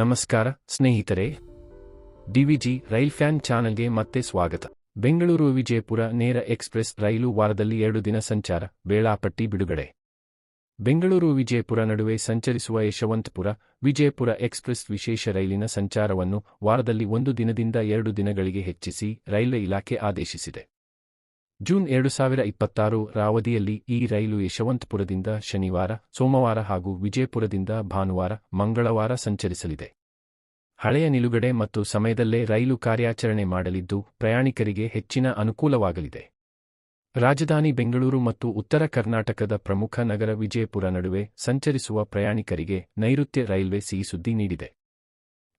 ನಮಸ್ಕಾರ ಸ್ನೇಹಿತರೆ, DVG rail fan ಚಾನೆಲ್ಗೆ ಮತ್ತೆ ಸ್ವಾಗತ. ಬೆಂಗಳೂರು ವಿಜಯಪುರ ನೇರ ಎಕ್ಸ್‌ಪ್ರೆಸ್ ರೈಲು ವಾರದಲ್ಲಿ 2 ದಿನ ಸಂಚಾರ, ವೇಳಾಪಟ್ಟಿ ಬಿಡುಗಡೆ. ಬೆಂಗಳೂರು ವಿಜಯಪುರ ನಡುವೆ ಸಂಚರಿಸುವ ಯಶವಂತಪುರ ವಿಜಯಪುರ ಎಕ್ಸ್‌ಪ್ರೆಸ್ ವಿಶೇಷ ರೈಲಿನ ಸಂಚಾರವನ್ನು ವಾರದಲ್ಲಿ 1 ದಿನದಿಂದ 2 ದಿನಗಳಿಗೆ ಹೆಚ್ಚಿಸಿ ರೈಲ್ವೆ ಇಲಾಖೆ ಆದೇಶಿಸಿದೆ. ಜೂನ್ 2026 ರ ಅವಧಿಯಲ್ಲಿ ಈ ರೈಲು ಯಶವಂತಪುರದಿಂದ ಶನಿವಾರ, ಸೋಮವಾರ ಹಾಗೂ ವಿಜಯಪುರದಿಂದ ಭಾನುವಾರ, ಮಂಗಳವಾರ ಸಂಚರಿಸಲಿದೆ. ಹಳೆಯ ನಿಲುಗಡೆ ಮತ್ತು ಸಮಯದಲ್ಲೇ ರೈಲು ಕಾರ್ಯಾಚರಣೆ ಮಾಡಲಿದ್ದು ಪ್ರಯಾಣಿಕರಿಗೆ ಹೆಚ್ಚಿನ ಅನುಕೂಲವಾಗಲಿದೆ. ರಾಜಧಾನಿ ಬೆಂಗಳೂರು ಮತ್ತು ಉತ್ತರ ಕರ್ನಾಟಕದ ಪ್ರಮುಖ ನಗರ ವಿಜಯಪುರ ನಡುವೆ ಸಂಚರಿಸುವ ಪ್ರಯಾಣಿಕರಿಗೆ ನೈಋತ್ಯ ರೈಲ್ವೆ ಸಿಹಿ ಸುದ್ದಿ ನೀಡಿದೆ.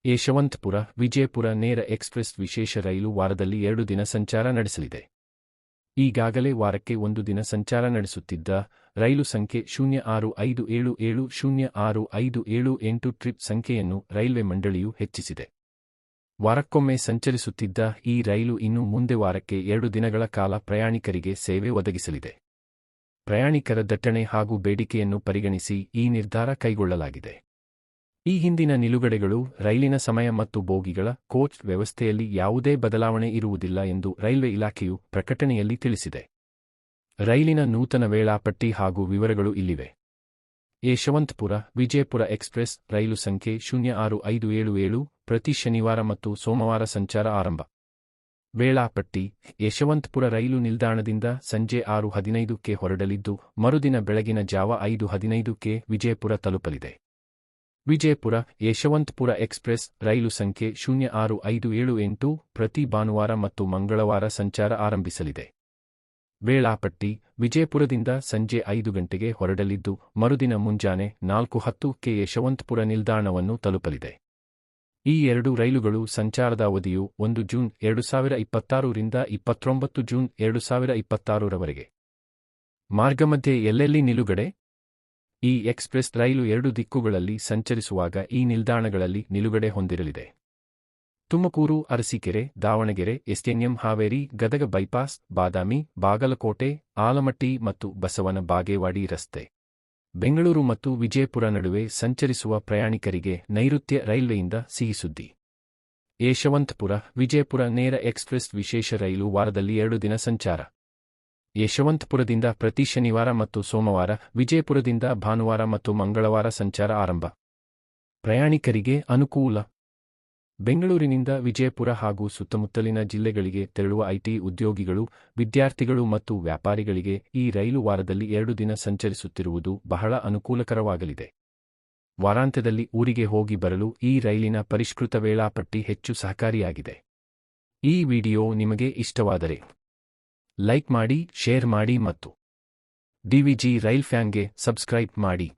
ಯಶವಂತಪುರ ವಿಜಯಪುರ ನೇರ ಎಕ್ಸ್‌ಪ್ರೆಸ್ ವಿಶೇಷ ರೈಲು ವಾರದಲ್ಲಿ 2 ದಿನ ಸಂಚಾರ ನಡೆಸಲಿದೆ. ಈಗಾಗಲೇ ವಾರಕ್ಕೆ 1 ದಿನ ಸಂಚಾರ ನಡೆಸುತ್ತಿದ್ದ ರೈಲು ಸಂಖ್ಯೆ 0657706578 ಟ್ರಿಪ್ ಸಂಖ್ಯೆಯನ್ನು ರೈಲ್ವೆ ಮಂಡಳಿಯು ಹೆಚ್ಚಿಸಿದೆ. ವಾರಕ್ಕೊಮ್ಮೆ ಸಂಚರಿಸುತ್ತಿದ್ದ ಈ ರೈಲು ಇನ್ನು ಮುಂದೆ ವಾರಕ್ಕೆ 2 ದಿನಗಳ ಕಾಲ ಪ್ರಯಾಣಿಕರಿಗೆ ಸೇವೆ ಒದಗಿಸಲಿದೆ. ಪ್ರಯಾಣಿಕರ ದಟ್ಟಣೆ ಹಾಗೂ ಬೇಡಿಕೆಯನ್ನು ಪರಿಗಣಿಸಿ ಈ ನಿರ್ಧಾರ ಕೈಗೊಳ್ಳಲಾಗಿದೆ. ಈ ಹಿಂದಿನ ನಿಲುಗಡೆಗಳು, ರೈಲಿನ ಸಮಯ ಮತ್ತು ಬೋಗಿಗಳ ಕೋಚ್ ವ್ಯವಸ್ಥೆಯಲ್ಲಿ ಯಾವುದೇ ಬದಲಾವಣೆ ಇರುವುದಿಲ್ಲ ಎಂದು ರೈಲ್ವೆ ಇಲಾಖೆಯು ಪ್ರಕಟಣೆಯಲ್ಲಿ ತಿಳಿಸಿದೆ. ರೈಲಿನ ನೂತನ ವೇಳಾಪಟ್ಟಿ ಹಾಗೂ ವಿವರಗಳು ಇಲ್ಲಿವೆ. ಯಶವಂತಪುರ ವಿಜಯಪುರ ಎಕ್ಸ್‌ಪ್ರೆಸ್ ರೈಲು ಸಂಖ್ಯೆ 065777 ಪ್ರತಿ ಶನಿವಾರ ಮತ್ತು ಸೋಮವಾರ ಸಂಚಾರ ಆರಂಭ. ವೇಳಾಪಟ್ಟಿ: ಯಶವಂತಪುರ ರೈಲು ನಿಲ್ದಾಣದಿಂದ ಸಂಜೆ 6:15ಕ್ಕೆ ಹೊರಡಲಿದ್ದು ಮರುದಿನ ಬೆಳಗಿನ ಜಾವ 5:15ಕ್ಕೆ ವಿಜಯಪುರ ತಲುಪಲಿದೆ. ವಿಜಯಪುರ ಯಶವಂತಪುರ ಎಕ್ಸ್‌ಪ್ರೆಸ್ ರೈಲು ಸಂಖ್ಯೆ 065778 ಪ್ರತಿ ಭಾನುವಾರ ಮತ್ತು ಮಂಗಳವಾರ ಸಂಚಾರ ಆರಂಭಿಸಲಿದೆ. ವೇಳಾಪಟ್ಟಿ: ವಿಜಯಪುರದಿಂದ ಸಂಜೆ 5 ಗಂಟೆಗೆ ಹೊರಡಲಿದ್ದು ಮರುದಿನ ಮುಂಜಾನೆ 4:10ಕ್ಕೆ ಯಶವಂತಪುರ ನಿಲ್ದಾಣವನ್ನು ತಲುಪಲಿದೆ. ಈ 2 ರೈಲುಗಳು ಸಂಚಾರದ ಅವಧಿಯು 1 ಜೂನ್ 2026 ರಿಂದ 29 ಜೂನ್ 2026 ರವರೆಗೆ. ಮಾರ್ಗಮಧ್ಯೆ ಎಲ್ಲೆಲ್ಲಿ ನಿಲುಗಡೆ? ಈ ಎಕ್ಸ್‌ಪ್ರೆಸ್ ರೈಲು 2 ದಿಕ್ಕುಗಳಲ್ಲಿ ಸಂಚರಿಸುವಾಗ ಈ ನಿಲ್ದಾಣಗಳಲ್ಲಿ ನಿಲುಗಡೆ ಹೊಂದಿರಲಿದೆ. ತುಮಕೂರು, ಅರಸೀಕೆರೆ, ದಾವಣಗೆರೆ, ಎಸ್‌ಎನ್‌ಎಂ, ಹಾವೇರಿ, ಗದಗ ಬೈಪಾಸ್, ಬಾದಾಮಿ, ಬಾಗಲಕೋಟೆ, ಆಲಮಟ್ಟಿ ಮತ್ತು ಬಸವನ ಬಾಗೇವಾಡಿ ರಸ್ತೆ. ಬೆಂಗಳೂರು ಮತ್ತು ವಿಜಯಪುರ ನಡುವೆ ಸಂಚರಿಸುವ ಪ್ರಯಾಣಿಕರಿಗೆ ನೈಋತ್ಯ ರೈಲ್ವೆಯಿಂದ ಸಿಹಿ ಸುದ್ದಿ. ಯಶವಂತಪುರ ವಿಜಯಪುರ ನೇರ ಎಕ್ಸ್‌ಪ್ರೆಸ್ ವಿಶೇಷ ರೈಲು ವಾರದಲ್ಲಿ 2 ದಿನ ಸಂಚಾರ. ಯಶವಂತಪುರದಿಂದ ಪ್ರತಿ ಶನಿವಾರ ಮತ್ತು ಸೋಮವಾರ, ವಿಜಯಪುರದಿಂದ ಭಾನುವಾರ ಮತ್ತು ಮಂಗಳವಾರ ಸಂಚಾರ ಆರಂಭ. ಪ್ರಯಾಣಿಕರಿಗೆ ಅನುಕೂಲ. ಬೆಂಗಳೂರಿನಿಂದ ವಿಜಯಪುರ ಹಾಗೂ ಸುತ್ತಮುತ್ತಲಿನ ಜಿಲ್ಲೆಗಳಿಗೆ ತೆರಳುವ ಐಟಿ ಉದ್ಯೋಗಿಗಳು, ವಿದ್ಯಾರ್ಥಿಗಳು ಮತ್ತು ವ್ಯಾಪಾರಿಗಳಿಗೆ ಈ ರೈಲು ವಾರದಲ್ಲಿ 2 ದಿನ ಸಂಚರಿಸುತ್ತಿರುವುದು ಬಹಳ ಅನುಕೂಲಕರವಾಗಲಿದೆ. ವಾರಾಂತ್ಯದಲ್ಲಿ ಊರಿಗೆ ಹೋಗಿ ಬರಲು ಈ ರೈಲಿನ ಪರಿಷ್ಕೃತ ವೇಳಾಪಟ್ಟಿ ಹೆಚ್ಚು ಸಹಕಾರಿಯಾಗಿದೆ. ಈ ವಿಡಿಯೋ ನಿಮಗೆ ಇಷ್ಟವಾದರೆ ಲೈಕ್ ಮಾಡಿ, ಶೇರ್ ಮಾಡಿ ಮತ್ತು ಡಿವಿಜಿ ರೈಲ್ ಫ್ಯಾನ್ಗೆ ಸಬ್ಸ್ಕ್ರೈಬ್ ಮಾಡಿ.